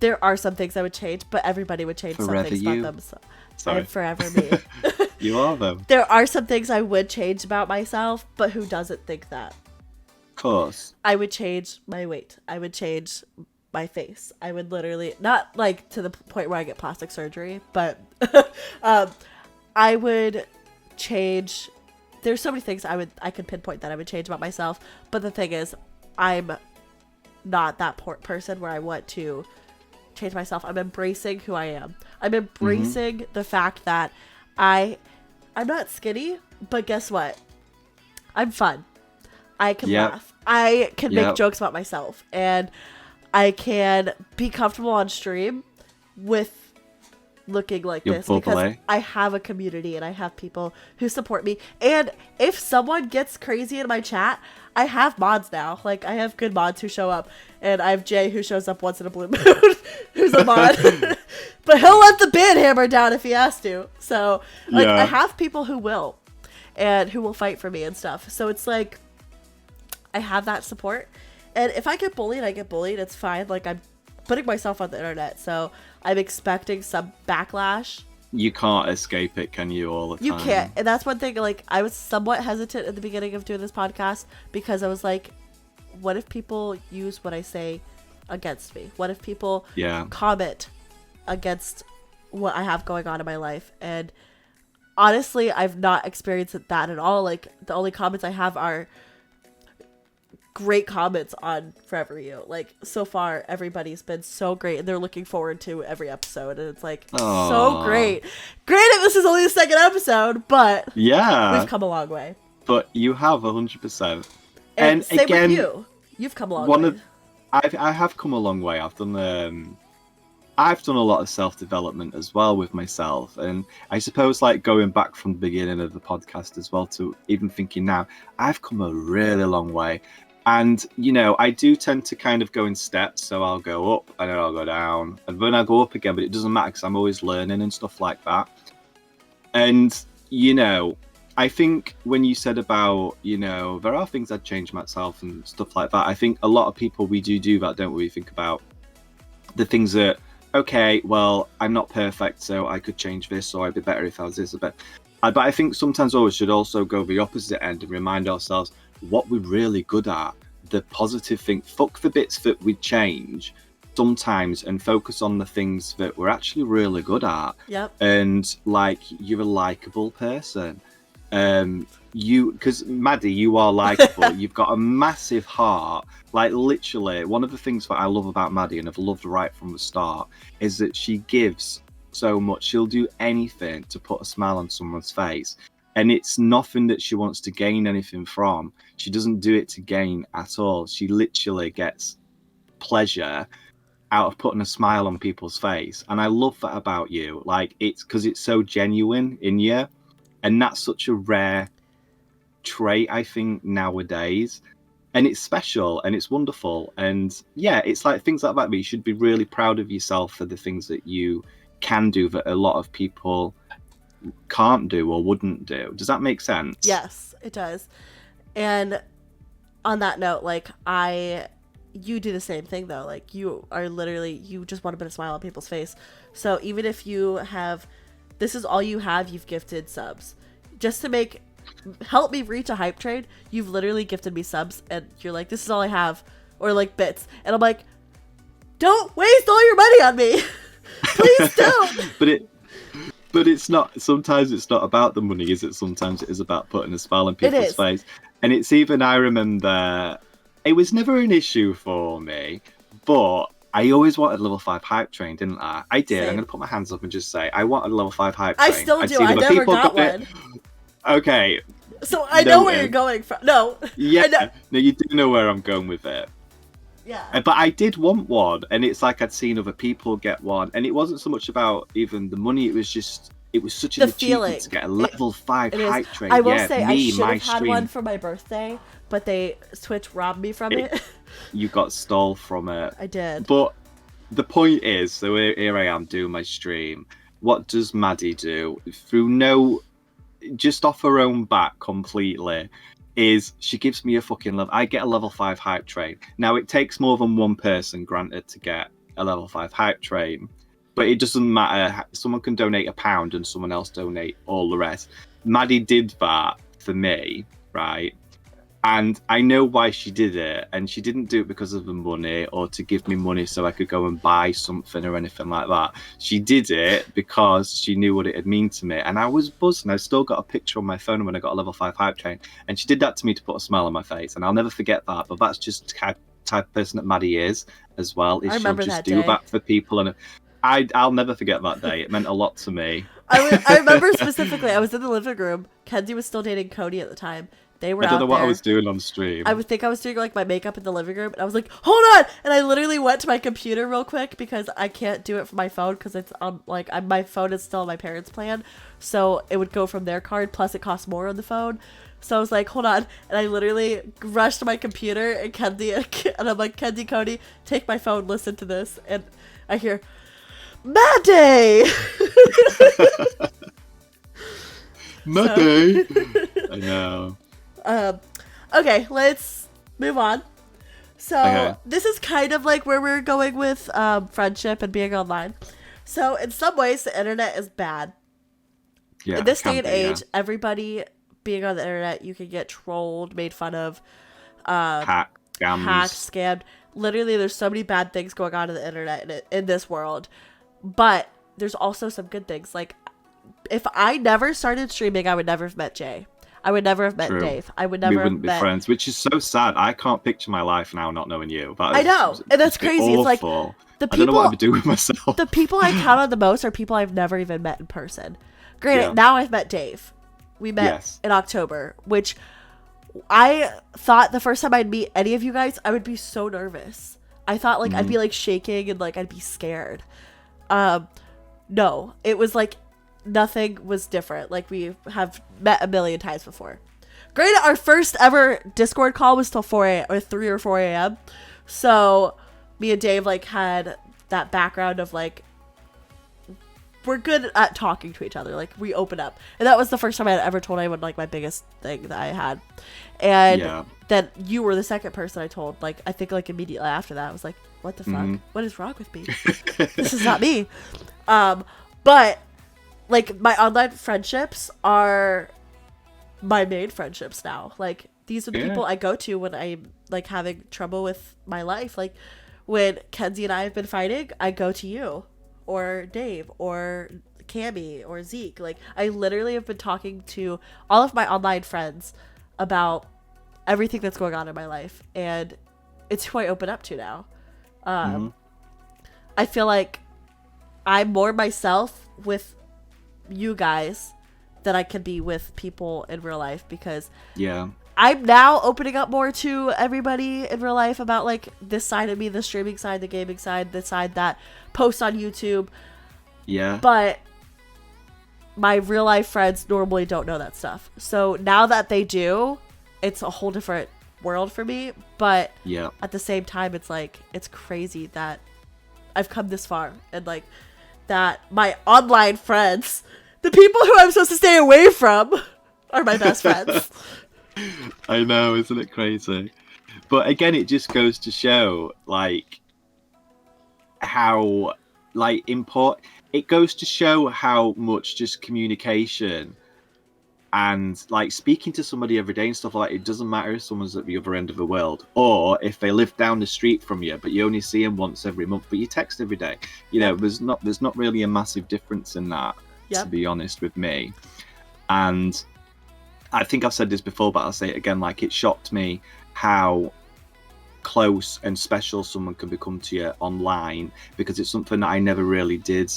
there are some things I would change, but everybody would change Forever some things you. about themselves. Sorry. I'm forever me. You are them. There are some things I would change about myself, but who doesn't think that? Of course. I would change my weight. I would change my face. I would literally, not like to the point where I get plastic surgery, but I would change. There's so many things I could pinpoint that I would change about myself, but the thing is, I'm not that person where I want to change myself. I'm embracing who I am. I'm embracing the fact that I'm not skinny, but guess what? I'm fun. I can laugh. I can make jokes about myself, and I can be comfortable on stream with looking like this because I have a community and I have people who support me. And if someone gets crazy in my chat, I have mods now. Like, I have good mods who show up, and I have Jay who shows up once in a blue moon who's a mod. But he'll let the bid hammer down if he has to. So like, I have people who will, and who will fight for me and stuff. So it's like, I have that support, and if I get bullied, I get bullied. It's fine. Like, I'm putting myself on the internet, so I'm expecting some backlash. You can't escape it, can you, all the time? You can't. And that's one thing, like, I was somewhat hesitant at the beginning of doing this podcast because I was like, what if people use what I say against me? What if people comment against what I have going on in my life? And honestly, I've not experienced that at all. Like, the only comments I have are great comments on Forever You. Like, so far everybody's been so great, and they're looking forward to every episode, and it's like so great. Granted, this is only the second episode, but we've come a long way. But you have 100%. And same again, with you've come a long way. I have come a long way. I've done a lot of self-development as well with myself, and I suppose, like, going back from the beginning of the podcast as well to even thinking now, I've come a really long way. And, you know, I do tend to kind of go in steps. So I'll go up and then I'll go down. And then I'll go up again. But it doesn't matter because I'm always learning and stuff like that. And, you know, I think when you said about, you know, there are things I'd change myself and stuff like that. I think a lot of people, we do that, don't we? We think about the things that, okay, well, I'm not perfect, so I could change this, or I'd be better if I was this. But I think sometimes we should also go the opposite end and remind ourselves what we're really good at, the positive thing. Fuck the bits that we change sometimes and focus on the things that we're actually really good at. Yep. And, like, you're a likable person. Because Maddie, you are likable. You've got a massive heart. Like, literally, one of the things that I love about Maddie, and I've loved right from the start, is that she gives so much. She'll do anything to put a smile on someone's face. And it's nothing that she wants to gain anything from. She doesn't do it to gain at all. She literally gets pleasure out of putting a smile on people's face. And I love that about you. Like, it's because it's so genuine in you. And that's such a rare trait, I think, nowadays. And it's special and it's wonderful. And yeah, it's like things like that. But you should be really proud of yourself for the things that you can do that a lot of people can't do or wouldn't do. Does that make sense? Yes, it does. And on that note, like, you do the same thing though. Like, you are literally, you just want to put a smile on people's face. So even if you have, this is all you have, you've gifted subs. Just to help me reach a hype train, you've literally gifted me subs, and you're like, this is all I have, or like bits. And I'm like, don't waste all your money on me. Please don't. But it's not, sometimes it's not about the money, is it? Sometimes it is about putting a smile on people's face. And it's even, I remember, it was never an issue for me, but I always wanted level 5 hype train, didn't I? I did. Same. I'm going to put my hands up and just say, I wanted level 5 hype train. I still do. I never got one. Okay. So I know where you're going from. No. Yeah. No, you do know where I'm going with it. Yeah. But I did want one, and it's like I'd seen other people get one, and it wasn't so much about even the money. It was just, it was such an achievement to get a level 5 hype train. I will say, I should have had one for my birthday, but Twitch robbed me from it. You got stole from it. I did. But the point is, so here I am doing my stream. What does Maddie do? Just off her own back completely, is she gives me a fucking level. I get a level 5 hype train. Now it takes more than one person, granted, to get a level 5 hype train, but it doesn't matter. Someone can donate £1 and someone else donate all the rest. Maddie did that for me, right? And I know why she did it, and she didn't do it because of the money or to give me money so I could go and buy something or anything like that. She did it because she knew what it had mean to me, and I was buzzing. I still got a picture on my phone when I got a level 5 hype train, and she did that to me to put a smile on my face, and I'll never forget that. But that's just the type of person that Maddie is as well. Is I remember she'll just that do day. that for people, and I'll never forget that day. It meant a lot to me. I remember specifically, I was in the living room. Kenzie was still dating Cody at the time. They were I don't know out what there. I was doing on stream. I would think I was doing like my makeup in the living room, and I was like, "Hold on!" And I literally went to my computer real quick because I can't do it from my phone because it's on my phone is still on my parents' plan, so it would go from their card. Plus, it costs more on the phone. So I was like, "Hold on!" And I literally rushed to my computer and Kenzie, and I'm like, "Kenzie, Cody, take my phone, listen to this," and I hear, "Maddie." Maddie. I know. Okay, let's move on. So Okay. this is kind of like where we're going with friendship and being online. So in some ways, the internet is bad. Yeah, In this can day and be, age, yeah. everybody being on the internet, you can get trolled, made fun of, Hacked, scams. hacked, scammed. Literally, there's so many bad things going on in the internet in this world. But there's also some good things. Like, if I never started streaming, I would never have met Jay. I would never have met True. Dave. I would We never wouldn't have be met... friends, which is so sad. I can't picture my life now not knowing you. I know, and that's crazy. It's like, awful. the I don't know what people- I'd do with myself. The people I count on the most are people I've never even met in person. Granted, Yeah. now I've met Dave. We met Yes. in October, which I thought the first time I'd meet any of you guys, I would be so nervous. I thought like I'd be like shaking and like I'd be scared. No, it was like nothing was different. Like we have met a million times before. Granted, our first ever Discord call was till 4 a.m. or 3 or 4 a.m. So me and Dave like had that background of like we're good at talking to each other. Like we open up, and that was the first time I had ever told anyone like my biggest thing that I had. And Yeah. then you were the second person I told. Like I think like immediately after that, I was like, "What the fuck? What is wrong with me? This is not me." But like my online friendships are my main friendships now. Like these are the Yeah. people I go to when I'm like having trouble with my life. Like when Kenzie and I have been fighting, I go to you or Dave or Cammy or Zeke. Like I literally have been talking to all of my online friends about everything that's going on in my life, and it's who I open up to now. I feel like I'm more myself with you guys than I can be with people in real life, because Yeah. I'm now opening up more to everybody in real life about like this side of me, the streaming side, the gaming side, the side that posts on YouTube. Yeah. But my real life friends normally don't know that stuff. So now that they do, it's a whole different world for me. But Yeah. at the same time, it's like, it's crazy that I've come this far, and like that my online friends, the people who I'm supposed to stay away from, are my best friends. I know, isn't it crazy? But again, it just goes to show like how like it goes to show how much just communication and like speaking to somebody every day and stuff like that. It doesn't matter if someone's at the other end of the world or if they live down the street from you, but you only see them once every month, but you text every day. You know, there's not really a massive difference in that, Yep. to be honest with me. And I think I've said this before, but I'll say it again. Like, it shocked me how close and special someone can become to you online, because it's something that I never really did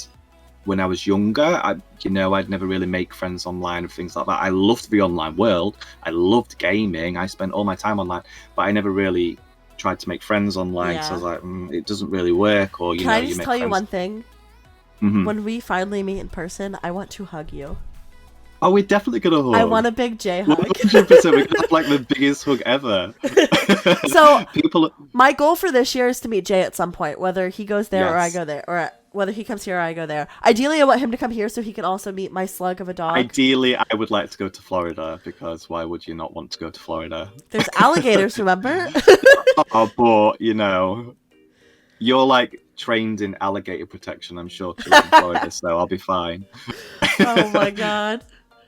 when I was younger. I'd never really make friends online and things like that. I loved the online world. I loved gaming. I spent all my time online, but I never really tried to make friends online. So I was like, it doesn't really work. Or Can I just tell you one thing? Mhm. When we finally meet in person, I want to hug you. Oh, we're definitely gonna hug. I want a big J hug. 100%. We're gonna have like the biggest hug ever. So people. my goal for this year is to meet Jay at some point, whether he goes there or I Yes. go there, or whether he comes here or I go there. Ideally, I want him to come here so he can also meet my slug of a dog. Ideally, I would like to go to Florida, because why would you not want to go to Florida? There's alligators, remember? Oh, but, you know, you're like trained in alligator protection, I'm sure, too, in Florida, so I'll be fine. Oh my god.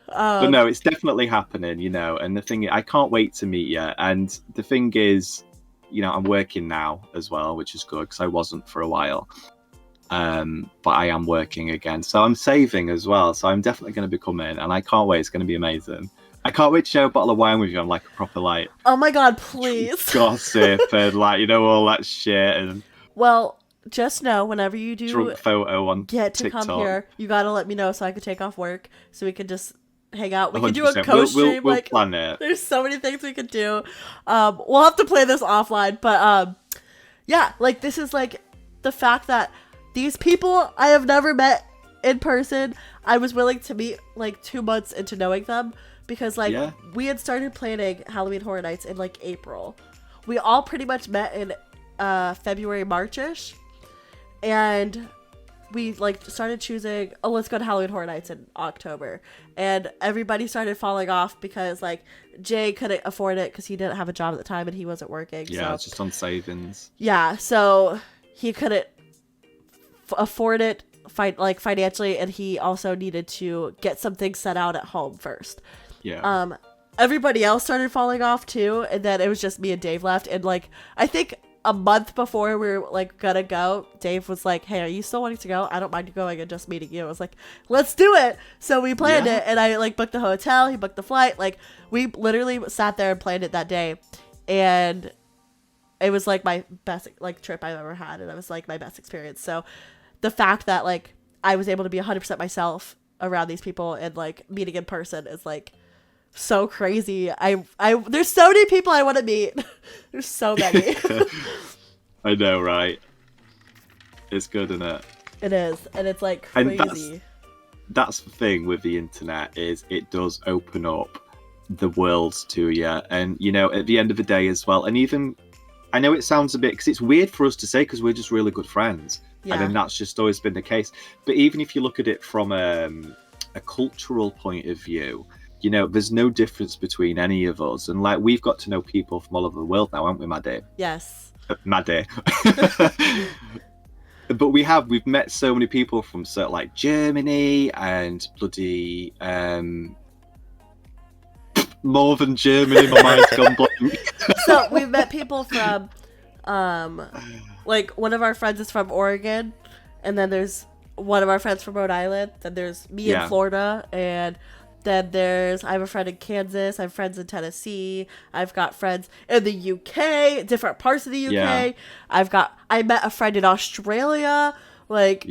But no, it's definitely happening, you know, and the thing is, I can't wait to meet you. And the thing is, you know, I'm working now as well, which is good, because I wasn't for a while. But I am working again, so I'm saving as well, so I'm definitely going to be coming, and I can't wait. It's going to be amazing. I can't wait to share a bottle of wine with you on like a proper like, oh my god, please. Gossip and like, you know, all that shit, and Well, just know whenever you do drunk photo on get to TikTok. come here, you gotta let me know so I could take off work so we could just hang out. We could do a 100%. co-stream. We'll like, plan it. there's so many things we could do. We'll have to play this offline, but yeah, like this is like the fact that these people I have never met in person, I was willing to meet like 2 months into knowing them, because like we had started planning Halloween Horror Nights in like April. We all pretty much met in February, March-ish, and we like started choosing, oh, let's go to Halloween Horror Nights in October, and everybody started falling off because like Jay couldn't afford it because he didn't have a job at the time and he wasn't working. Yeah, so. it's just on savings. Yeah, so he couldn't afford it financially, and he also needed to get something set out at home first. Yeah. Everybody else started falling off too, and then it was just me and Dave left. And like I think a month before we were like gonna go, Dave was like, "Hey, are you still wanting to go? I don't mind going and just meeting you." I was like, "Let's do it." So we planned it, and I like booked the hotel, he booked the flight. Like we literally sat there and planned it that day, and it was like my best like trip I've ever had, and it was like my best experience. So the fact that like I was able to be 100% myself around these people and like meeting in person is like so crazy. I there's so many people I want to meet. There's so many. I know, right? It's good, isn't it? It is, and it's like crazy. And that's the thing with the internet, is it does open up the world to you, and you know, at the end of the day as well. And even, I know it sounds a bit, because it's weird for us to say, because we're just really good friends, and then that's just always been the case. But even if you look at it from a cultural point of view, you know, there's no difference between any of us. And like, we've got to know people from all over the world now, haven't we, Maddie? Yes. Maddie. But we've met so many people from like Germany and bloody more than Germany. My mind's gone blank. So we've met people from like one of our friends is from Oregon, and then there's one of our friends from Rhode Island, then there's me in Florida, and then I have a friend in Kansas, I have friends in Tennessee, I've got friends in the UK, different parts of the UK. I met a friend in Australia, like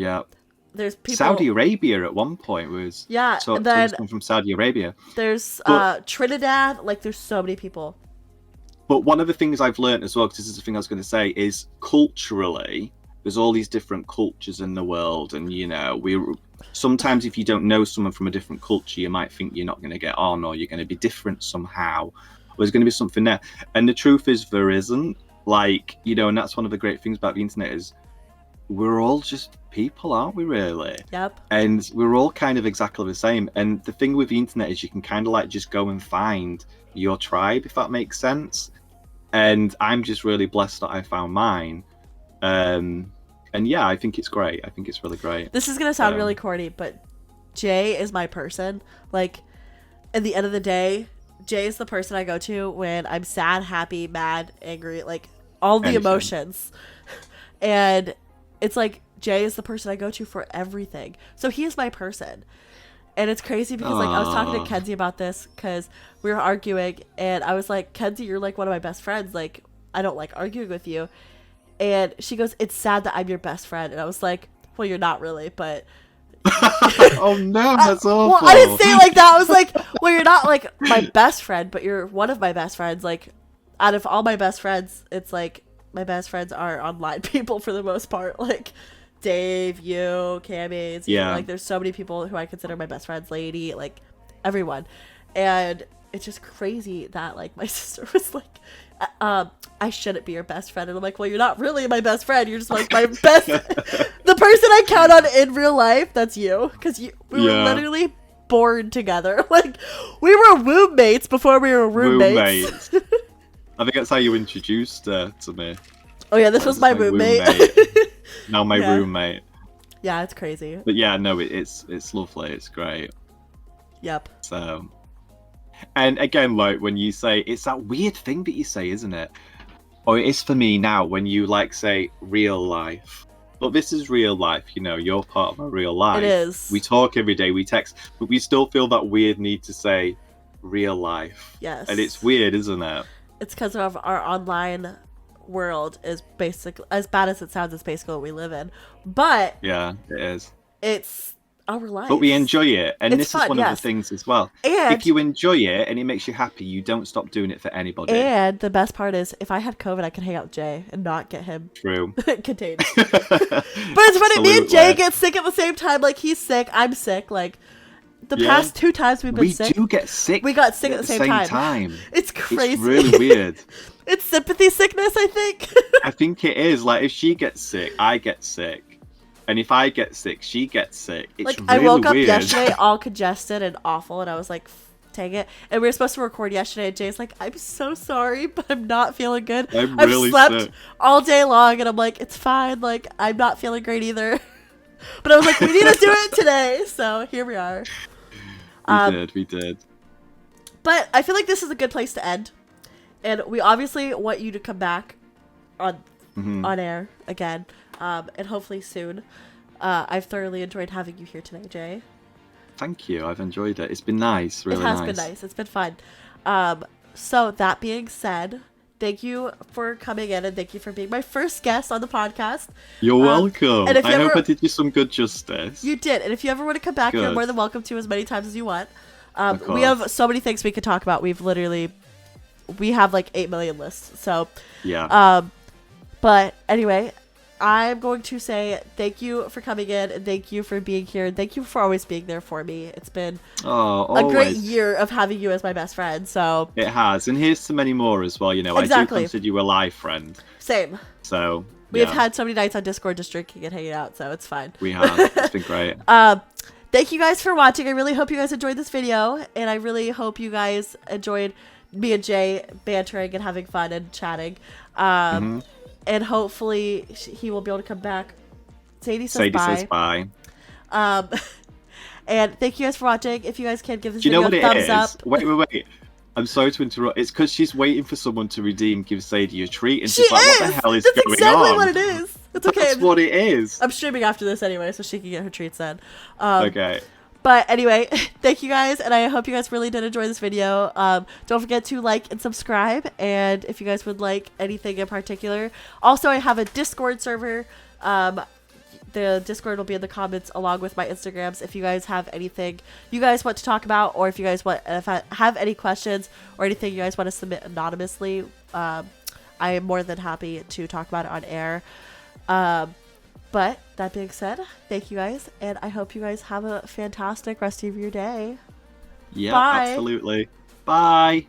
there's people. Saudi Arabia at one point was and then someone from Saudi Arabia. There's Trinidad, like there's so many people. But one of the things I've learned as well, because this is the thing I was going to say, is culturally, there's all these different cultures in the world, and you know, sometimes if you don't know someone from a different culture, you might think you're not going to get on, or you're going to be different somehow, or there's going to be something there. And the truth is, there isn't. Like, you know, and that's one of the great things about the internet, is we're all just people, aren't we, really? Yep. And we're all kind of exactly the same. And the thing with the internet is you can kind of like just go and find your tribe, if that makes sense. And I'm just really blessed that I found mine. And yeah, I think it's great. I think it's really great. This is going to sound really corny, but Jay is my person. Like, at the end of the day, Jay is the person I go to when I'm sad, happy, mad, angry, like all the emotions. And it's like, Jay is the person I go to for everything. So he is my person. And it's crazy because like I was talking to Kenzie about this because we were arguing, and I was like, Kenzie, you're like one of my best friends. Like, I don't like arguing with you. And she goes, it's sad that I'm your best friend. And I was like, well, you're not really, but... Oh, no, that's awful. Well, I didn't say it like that. I was like, well, you're not, like, my best friend, but you're one of my best friends. Like, out of all my best friends, it's like, my best friends are online people for the most part. Like, Dave, you, Cammie, like, there's so many people who I consider my best friends, Lady, like, everyone. And it's just crazy that, like, my sister was like... I shouldn't be your best friend. And I'm like, well, you're not really my best friend. You're just like my best, the person I count on in real life. That's you. Because we were literally born together. Like, we were womb mates before we were roommates. I think that's how you introduced her to me. Oh yeah, this was my roommate. Now my roommate. Yeah, it's crazy. But yeah, no, it's lovely. It's great. Yep. So, and again, like when you say, it's that weird thing that you say, isn't it? Or it is for me now when you like say real life. But this is real life, you know, you're part of my real life. It is. We talk every day, we text, but we still feel that weird need to say real life. Yes. And it's weird, isn't it? It's because of our online world is basically, as bad as it sounds, it's basically what we live in. But yeah, it is. It's our life. But we enjoy it, and this fun, is one of the things as well. And if you enjoy it and it makes you happy, you don't stop doing it for anybody. And the best part is, if I had COVID, I could hang out with Jay and not get him contained. But it's funny, me and Jay get sick at the same time. Like, he's sick, I'm sick. Like, the past 2 times we've been sick. We do get sick. We got sick at the same time. It's crazy. It's really weird. It's sympathy sickness, I think. I think it is. Like, if she gets sick, I get sick. And if I get sick, she gets sick. It's like, really I woke up weird. yesterday all congested and awful, and I was like, dang it. And we were supposed to record yesterday, and Jay's like, I'm so sorry, but I'm not feeling good. I've slept all day long, and I'm like, it's fine. Like, I'm not feeling great either. But I was like, we need to do it today. So here we are. We did. But I feel like this is a good place to end. And we obviously want you to come back on air again. And hopefully soon. I've thoroughly enjoyed having you here today, Jay. Thank you. I've enjoyed it. It's been nice. Really nice. It has been nice. It's been fun. So that being said, thank you for coming in and thank you for being my first guest on the podcast. You're welcome. And I hope I did you some good justice. You did. And if you ever want to come back, you're more than welcome to as many times as you want. We have so many things we could talk about. We have like 8 million lists. So yeah. But anyway, I'm going to say thank you for coming in and thank you for being here and thank you for always being there for me. It's been a great year of having you as my best friend. So it has, and here's to many more as well. You know, exactly. I do consider you a live friend. Same. So we've had so many nights on Discord just drinking and hanging out, so it's fine. We have. It's been great. Thank you guys for watching. I really hope you guys enjoyed this video, and I really hope you guys enjoyed me and Jay bantering and having fun and chatting. And hopefully he will be able to come back. Sadie says bye. And thank you guys for watching. If you guys can give this video a thumbs up. Wait. I'm sorry to interrupt. It's because she's waiting for someone to give Sadie a treat. And she's like, what the hell is going on? That's exactly what it is. It's okay. That's what it is. I'm streaming after this anyway, so she can get her treats then. Okay. But anyway, thank you guys, and I hope you guys really did enjoy this video. Don't forget to like and subscribe, and if you guys would like anything in particular. Also, I have a Discord server. The Discord will be in the comments along with my Instagrams. If you guys have anything you guys want to talk about, or if you guys have any questions or anything you guys want to submit anonymously, I am more than happy to talk about it on air. But that being said, thank you guys, and I hope you guys have a fantastic rest of your day. Yeah, absolutely. Bye.